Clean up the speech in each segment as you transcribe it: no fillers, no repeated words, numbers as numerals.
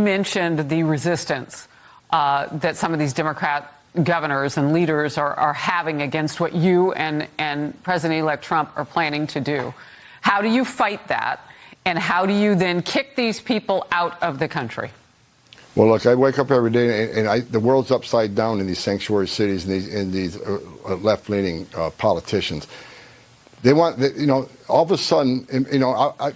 mentioned the resistance that some of these Democrat governors and leaders are having against what you and President-elect Trump are planning to do. How do you fight that? And how do you then kick these people out of the country? Well, look, I wake up every day and the world's upside down in these sanctuary cities and these left-leaning politicians. They want, all of a sudden,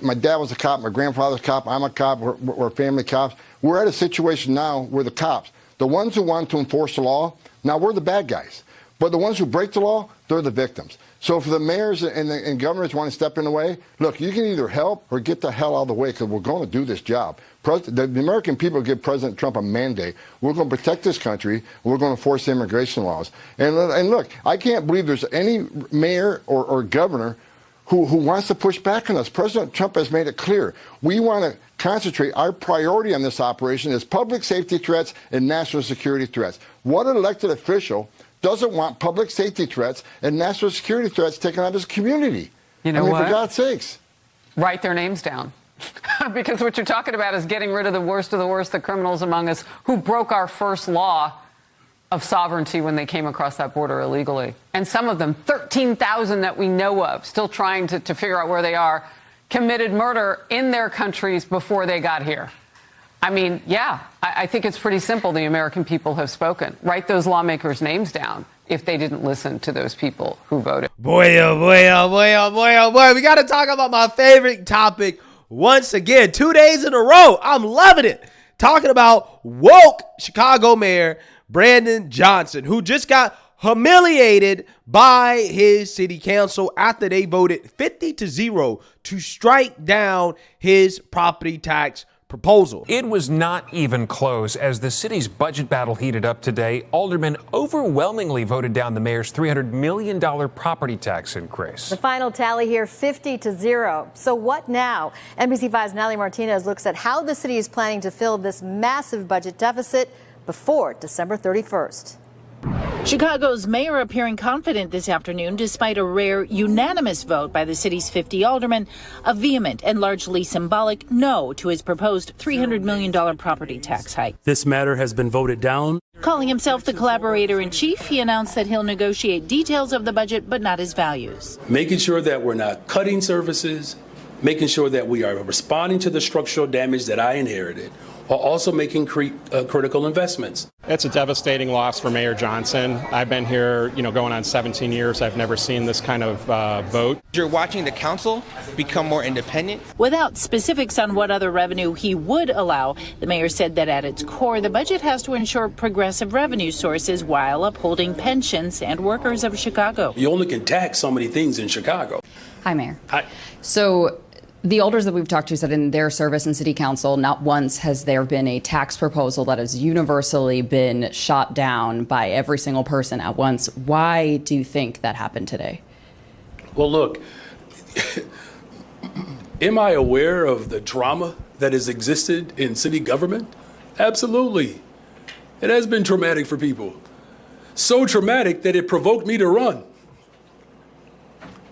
my dad was a cop, my grandfather's a cop, I'm a cop, we're family cops. We're at a situation now where the cops, the ones who want to enforce the law, now we're the bad guys. But the ones who break the law, they're the victims. So if the mayors and governors want to step in the way, look, you can either help or get the hell out of the way because we're going to do this job. The American people give President Trump a mandate. We're going to protect this country. We're going to enforce the immigration laws. And look, I can't believe there's any mayor or governor who wants to push back on us. President Trump has made it clear. We want to concentrate. Our priority on this operation is public safety threats and national security threats. What elected official doesn't want public safety threats and national security threats taken out of his community? You know what? For God's sakes. Write their names down. Because what you're talking about is getting rid of the worst, the criminals among us who broke our first law of sovereignty when they came across that border illegally. And some of them, 13,000 that we know of, still trying to figure out where they are, committed murder in their countries before they got here. I mean, yeah, I think it's pretty simple. The American people have spoken. Write those lawmakers' names down if they didn't listen to those people who voted. Boy, oh boy, oh boy, oh boy, oh boy. We got to talk about my favorite topic once again. 2 days in a row. I'm loving it. Talking about woke Chicago Mayor Brandon Johnson, who just got humiliated by his city council after they voted 50-0 to strike down his property tax proposal. It was not even close. As the city's budget battle heated up today, aldermen overwhelmingly voted down the mayor's $300 million property tax increase. The final tally here, 50-0. So what now? NBC5's Natalie Martinez looks at how the city is planning to fill this massive budget deficit before December 31st. Chicago's mayor appearing confident this afternoon despite a rare unanimous vote by the city's 50 aldermen, a vehement and largely symbolic no to his proposed $300 million property tax hike. This matter has been voted down. Calling himself the collaborator-in-chief, he announced that he'll negotiate details of the budget, but not his values. Making sure that we're not cutting services, making sure that we are responding to the structural damage that I inherited, while also making critical investments. It's a devastating loss for Mayor Johnson. I've been here, going on 17 years. I've never seen this kind of vote. You're watching the council become more independent. Without specifics on what other revenue he would allow, the mayor said that at its core, the budget has to ensure progressive revenue sources while upholding pensions and workers of Chicago. You only can tax so many things in Chicago. Hi, Mayor. Hi. So the alders that we've talked to said in their service in city council, not once has there been a tax proposal that has universally been shot down by every single person at once. Why do you think that happened today? Well, look, am I aware of the trauma that has existed in city government? Absolutely. It has been traumatic for people. So traumatic that it provoked me to run.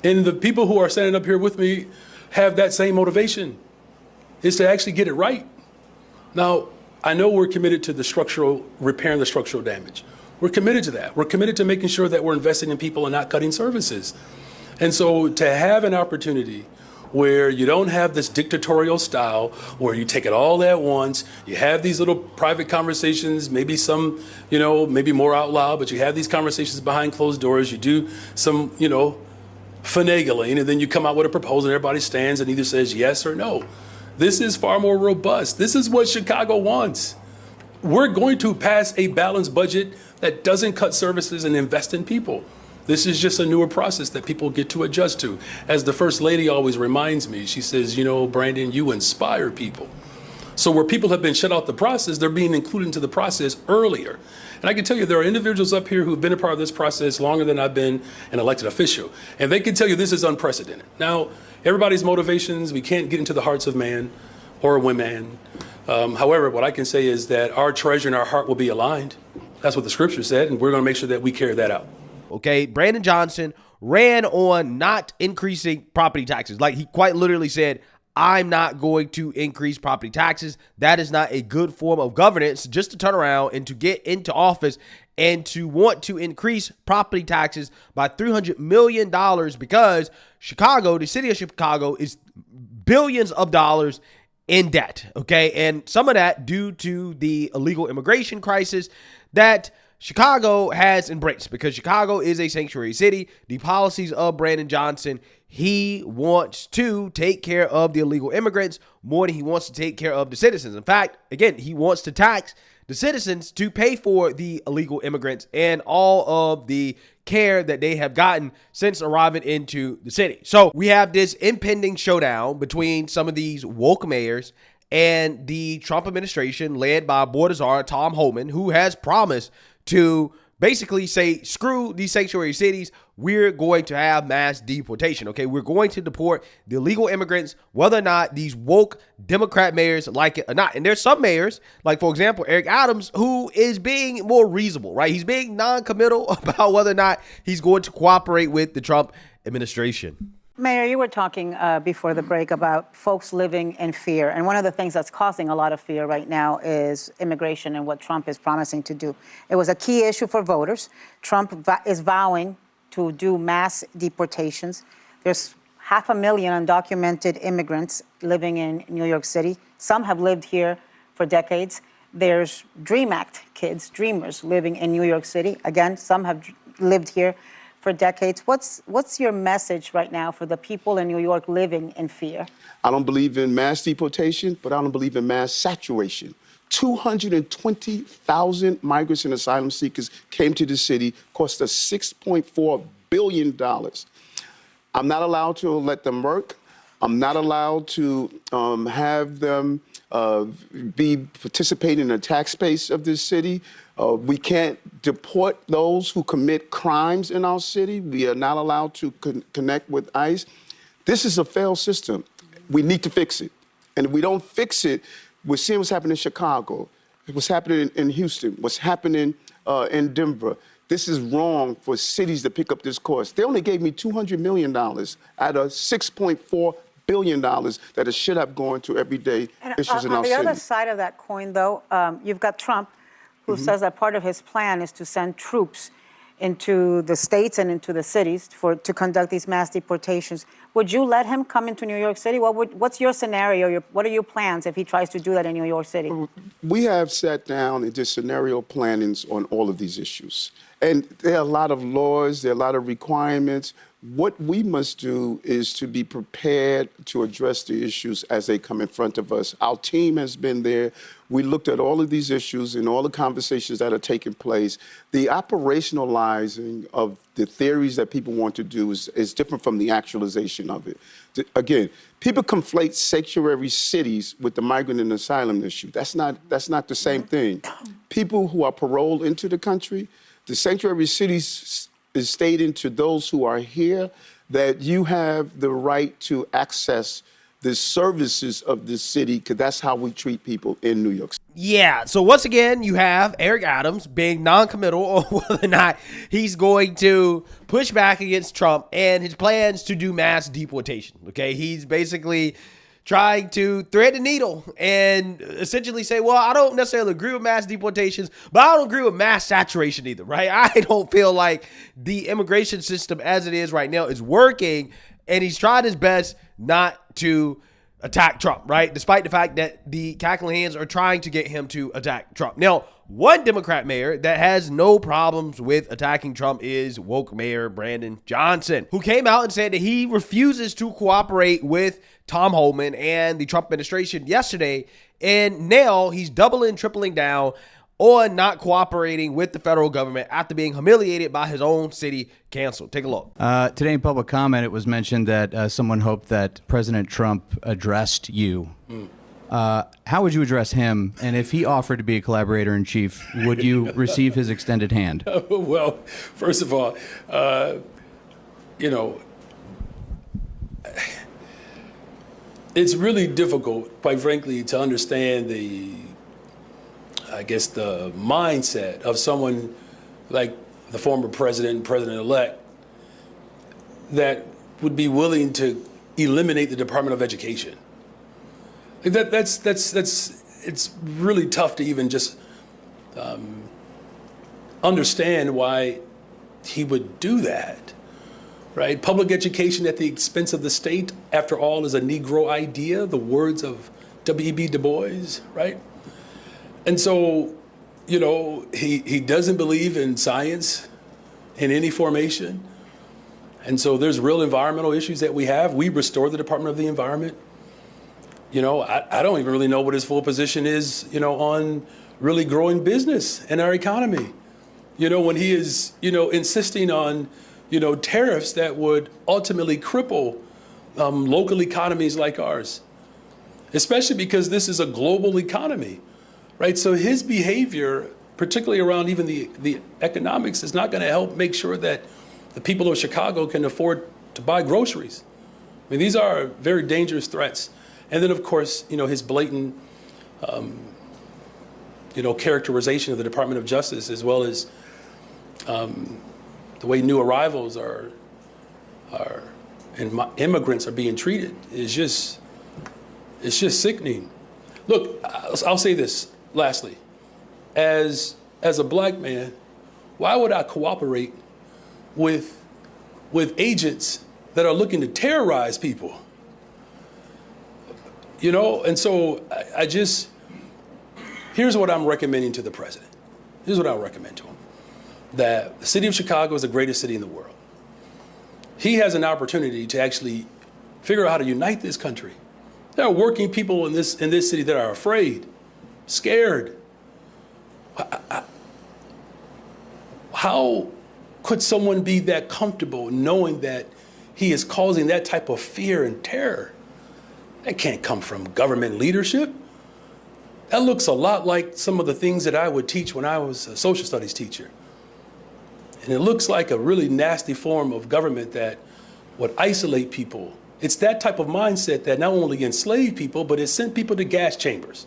And the people who are standing up here with me have that same motivation, is to actually get it right. Now, I know we're committed to repairing the structural damage. We're committed to that. We're committed to making sure that we're investing in people and not cutting services. And so to have an opportunity where you don't have this dictatorial style where you take it all at once, you have these little private conversations, maybe some, maybe more out loud, but you have these conversations behind closed doors, you do some, finagling, and then you come out with a proposal and everybody stands and either says yes or no. This is far more robust. This is what Chicago wants. We're going to pass a balanced budget that doesn't cut services and invest in people. This is just a newer process that people get to adjust to. As the First Lady always reminds me, she says, Brandon, you inspire people. So where people have been shut out the process, they're being included into the process earlier. And I can tell you there are individuals up here who've been a part of this process longer than I've been an elected official. And they can tell you this is unprecedented. Now, everybody's motivations, we can't get into the hearts of man or women. However, what I can say is that our treasure and our heart will be aligned. That's what the scripture said, and we're going to make sure that we carry that out. Okay, Brandon Johnson ran on not increasing property taxes. Like he quite literally said, I'm not going to increase property taxes. That is not a good form of governance, just to turn around and to get into office and to want to increase property taxes by $300 million because Chicago, the city of Chicago, is billions of dollars in debt, okay? And some of that due to the illegal immigration crisis that Chicago has embraced, because Chicago is a sanctuary city. The policies of Brandon Johnson, he wants to take care of the illegal immigrants more than he wants to take care of the citizens. In fact, again, he wants to tax the citizens to pay for the illegal immigrants and all of the care that they have gotten since arriving into the city. So we have this impending showdown between some of these woke mayors and the Trump administration led by board czar Tom Homan, who has promised to basically say, screw these sanctuary cities. We're going to have mass deportation. Okay, we're going to deport the illegal immigrants, whether or not these woke Democrat mayors like it or not. And there's some mayors, like, for example, Eric Adams, who is being more reasonable, right? He's being non-committal about whether or not he's going to cooperate with the Trump administration. Mayor, you were talking before the break about folks living in fear. And one of the things that's causing a lot of fear right now is immigration and what Trump is promising to do. It was a key issue for voters. Trump is vowing to do mass deportations. There's 500,000 undocumented immigrants living in New York City. Some have lived here for decades. There's DREAM Act kids, dreamers, living in New York City. Again, some have lived here for decades. What's your message right now for the people in New York living in fear? I don't believe in mass deportation, but I don't believe in mass saturation. 220,000 migrants and asylum seekers came to the city, cost us $6.4 billion. I'm not allowed to let them work. I'm not allowed to have them be participating in the tax base of this city. We can't deport those who commit crimes in our city. We are not allowed to connect with ICE. This is a failed system. We need to fix it. And if we don't fix it, we're seeing what's happening in Chicago, what's happening in Houston, what's happening in Denver. This is wrong for cities to pick up this cost. They only gave me $200 million out of $6.4 billion that it should have gone to everyday issues in our city. On the other side of that coin, though, you've got Trump, who says that part of his plan is to send troops into the states and into the cities to conduct these mass deportations. Would you let him come into New York City? What's your scenario? What are your plans if he tries to do that in New York City? We have sat down and did scenario plannings on all of these issues. And there are a lot of laws, there are a lot of requirements. What we must do is to be prepared to address the issues as they come in front of us. Our team has been there. We looked at all of these issues and all the conversations that are taking place. The operationalizing of the theories that people want to do is different from the actualization of it. Again, people conflate sanctuary cities with the migrant and asylum issue. That's not the same thing. People who are paroled into the country, the sanctuary cities is stating to those who are here that you have the right to access the services of this city, because that's how we treat people in New York City. Yeah, so once again, you have Eric Adams being non-committal on whether or not he's going to push back against Trump and his plans to do mass deportation, okay? He's basically trying to thread the needle and essentially say, well, I don't necessarily agree with mass deportations, but I don't agree with mass saturation either, right? I don't feel like the immigration system as it is right now is working, and he's tried his best not to attack Trump, right? Despite the fact that the cackling hands are trying to get him to attack Trump. Now, one Democrat mayor that has no problems with attacking Trump is woke Mayor Brandon Johnson, who came out and said that he refuses to cooperate with Tom Homan and the Trump administration yesterday. And now he's doubling, tripling down on not cooperating with the federal government after being humiliated by his own city council. Take a look. Today in public comment, it was mentioned that someone hoped that President Trump addressed you. How would you address him? And if he offered to be a collaborator in chief, would you receive his extended hand? Well, first of all, it's really difficult, quite frankly, to understand the mindset of someone like the former president-elect, that would be willing to eliminate the Department of Education. It's really tough to even just understand why he would do that, right? Public education at the expense of the state, after all, is a Negro idea, the words of W.E.B. Du Bois, right? And so, you know, he doesn't believe in science in any formation. And so there's real environmental issues that we have. We restore the Department of the Environment. You know, I don't even really know what his full position is, you know, on really growing business in our economy. You know, when he is, you know, insisting on, you know, tariffs that would ultimately cripple local economies like ours, especially because this is a global economy, right? So his behavior, particularly around even the economics, is not going to help make sure that the people of Chicago can afford to buy groceries. I mean, these are very dangerous threats. And then, of course, you know, his blatant, you know, characterization of the Department of Justice, as well as the way new arrivals are and immigrants are being treated is just, it's just sickening. Look, I'll say this lastly. As a black man, why would I cooperate with agents that are looking to terrorize people? You know, and so I just, here's what I'm recommending to the president. Here's what I'll recommend to him. That the city of Chicago is the greatest city in the world. He has an opportunity to actually figure out how to unite this country. There are working people in this city that are afraid, scared. How could someone be that comfortable knowing that he is causing that type of fear and terror? That can't come from government leadership. That looks a lot like some of the things that I would teach when I was a social studies teacher. And it looks like a really nasty form of government that would isolate people. It's that type of mindset that not only enslaved people, but it sent people to gas chambers.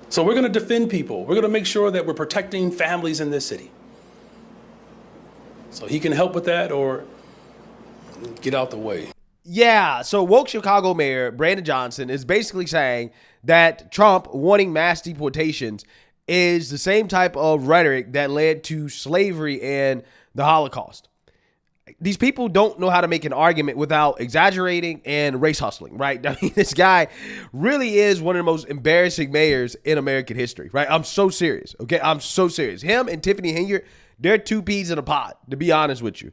So we're going to defend people. We're going to make sure that we're protecting families in this city. So he can help with that or get out the way. Yeah, so woke Chicago Mayor Brandon Johnson is basically saying that Trump wanting mass deportations is the same type of rhetoric that led to slavery and the Holocaust. These people don't know how to make an argument without exaggerating and race hustling, right? I mean, this guy really is one of the most embarrassing mayors in American history, right? I'm so serious, okay? I'm so serious. Him and Tiffany Henyard, they're two peas in a pod, to be honest with you.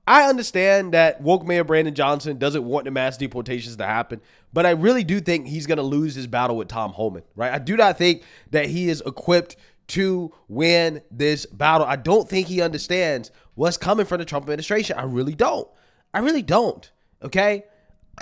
I understand that woke Mayor Brandon Johnson doesn't want the mass deportations to happen, but I really do think he's going to lose his battle with Tom Homan, right? I do not think that he is equipped to win this battle. I don't think he understands what's coming from the Trump administration. I really don't. Okay?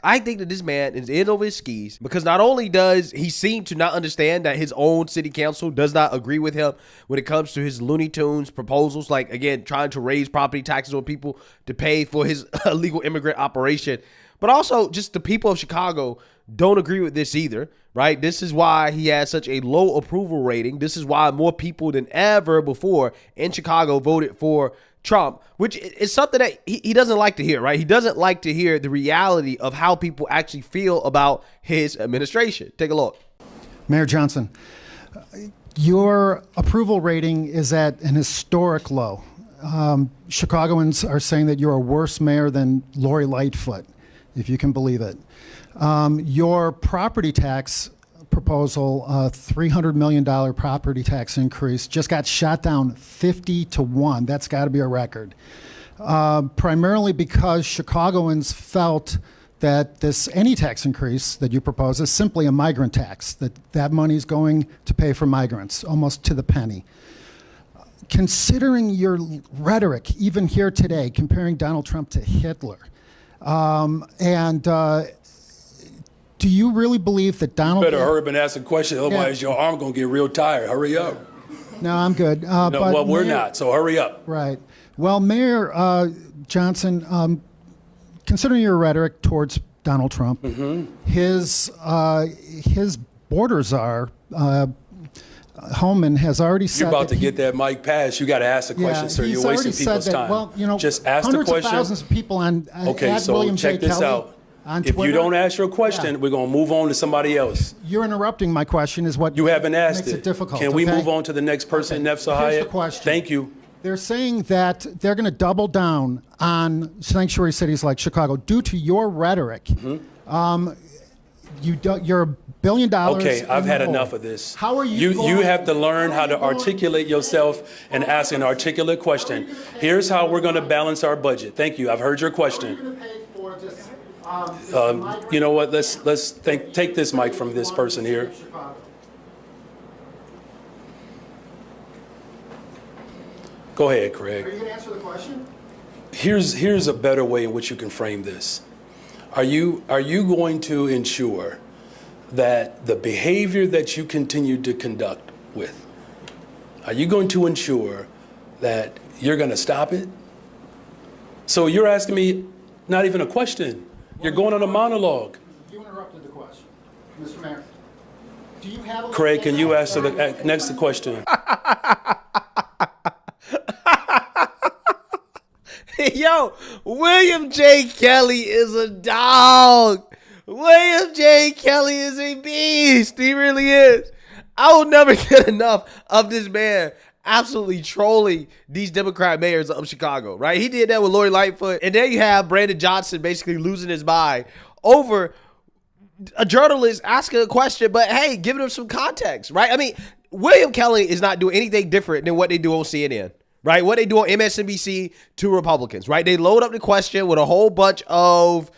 I think that this man is in over his skis because not only does he seem to not understand that his own city council does not agree with him when it comes to his Looney Tunes proposals, like, again, trying to raise property taxes on people to pay for his illegal immigrant operation, but also just the people of Chicago don't agree with this either, right? This is why he has such a low approval rating. This is why more people than ever before in Chicago voted for Trump, which is something that he doesn't like to hear, right? He doesn't like to hear the reality of how people actually feel about his administration. Take a look. Mayor Johnson, your approval rating is at an historic low. Chicagoans are saying that you're a worse mayor than Lori Lightfoot, if you can believe it. Your property tax proposal, $300 million property tax increase, just got shot down 50-1. That's got to be a record. Primarily because Chicagoans felt that any tax increase that you propose is simply a migrant tax, that money's going to pay for migrants, almost to the penny. Considering your rhetoric, even here today, comparing Donald Trump to Hitler, do you really believe that Donald... You better hurry up and ask a question, otherwise your arm going to get real tired. Hurry up. No, I'm good. No, but well, we're Mayor, not, so hurry up. Right. Well, Mayor Johnson, considering your rhetoric towards Donald Trump, his border czar, Homan, has already said... You're about to get that mic passed. You got to ask the question, sir. You're wasting people's time. Well, you know, just ask the hundreds question. of thousands of people on okay, at so William check J. this Kelly out. on If Twitter. you don't ask your question, Yeah. we're going to move on to somebody else. You're interrupting my question is what You haven't asked makes it difficult. Can we okay? move on to the next person, Okay. Nefsa Here's the Hyatt? question. Thank you. They're saying that they're going to double down on sanctuary cities like Chicago due to your rhetoric. Mm-hmm. You're $1 billion. Okay, I've in had the hole. enough of this. How are you? You have to learn how to articulate yourself and ask an articulate question. Here's how we're going to balance our budget. Thank you. I've heard your question. You know what? Let's take this mic from this person here. Go ahead, Craig. Are you going to answer the question? Here's a better way in which you can frame this. Are you going to ensure that the behavior that you continue to conduct with, are you going to ensure that you're going to stop it? So you're asking me not even a question. You're going on a monologue. You interrupted the question, Mr. Mayor. Do you have? Craig, can you answer the next question? Yo, William J. Kelly is a dog. William J. Kelly is a beast. He really is. I will never get enough of this man absolutely trolling these Democrat mayors of Chicago, right? He did that with Lori Lightfoot. And there you have Brandon Johnson basically losing his mind over a journalist asking a question, but hey, giving him some context, right? I mean, William Kelly is not doing anything different than what they do on CNN. Right? What they do on MSNBC to Republicans, right? They load up the question with a whole bunch of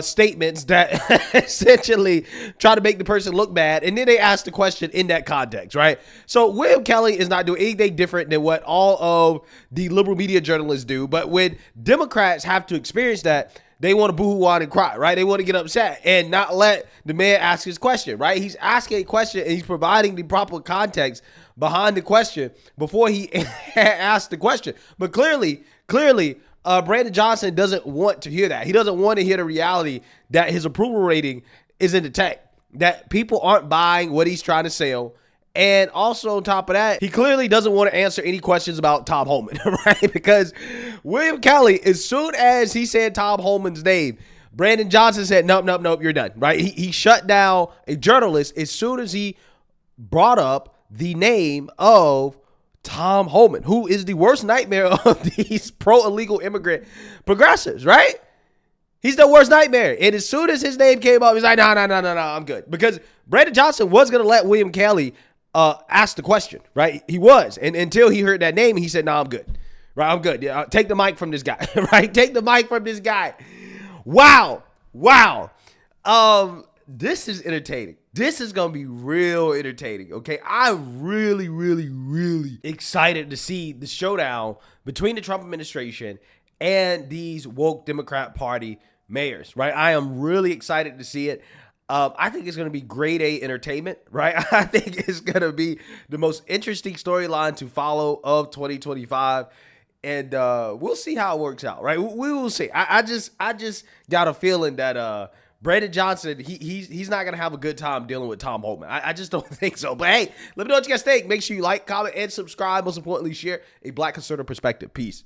statements that essentially try to make the person look bad, and then they ask the question in that context, right? So William Kelly is not doing anything different than what all of the liberal media journalists do, but when Democrats have to experience that, they want to boo-hoo on and cry, right? They want to get upset and not let the man ask his question, right? He's asking a question and he's providing the proper context behind the question before he asked the question. But clearly, Brandon Johnson doesn't want to hear that. He doesn't want to hear the reality that his approval rating is in the tank, that people aren't buying what he's trying to sell. And also on top of that, he clearly doesn't want to answer any questions about Tom Homan, right? Because William Kelly, as soon as he said Tom Homan's name, Brandon Johnson said, nope, you're done, right? He shut down a journalist as soon as he brought up the name of Tom Homan, who is the worst nightmare of these pro-illegal immigrant progressives, right? He's the worst nightmare. And as soon as his name came up, he's like, no, I'm good. Because Brandon Johnson was going to let William Kelly ask the question, right? He was. And until he heard that name, he said, no, I'm good. Right, I'm good. Yeah, take the mic from this guy, right? Take the mic from this guy. Wow. This is entertaining. This is going to be real entertaining, okay? I'm really excited to see the showdown between the Trump administration and these woke Democrat Party mayors, right? I am really excited to see it. I think it's going to be grade A entertainment, right? I think it's going to be the most interesting storyline to follow of 2025. And we'll see how it works out, right? We will see. I just got a feeling that Brandon Johnson, he's not going to have a good time dealing with Tom Homan. I just don't think so. But hey, let me know what you guys think. Make sure you like, comment, and subscribe. Most importantly, share a Black conservative perspective. Peace.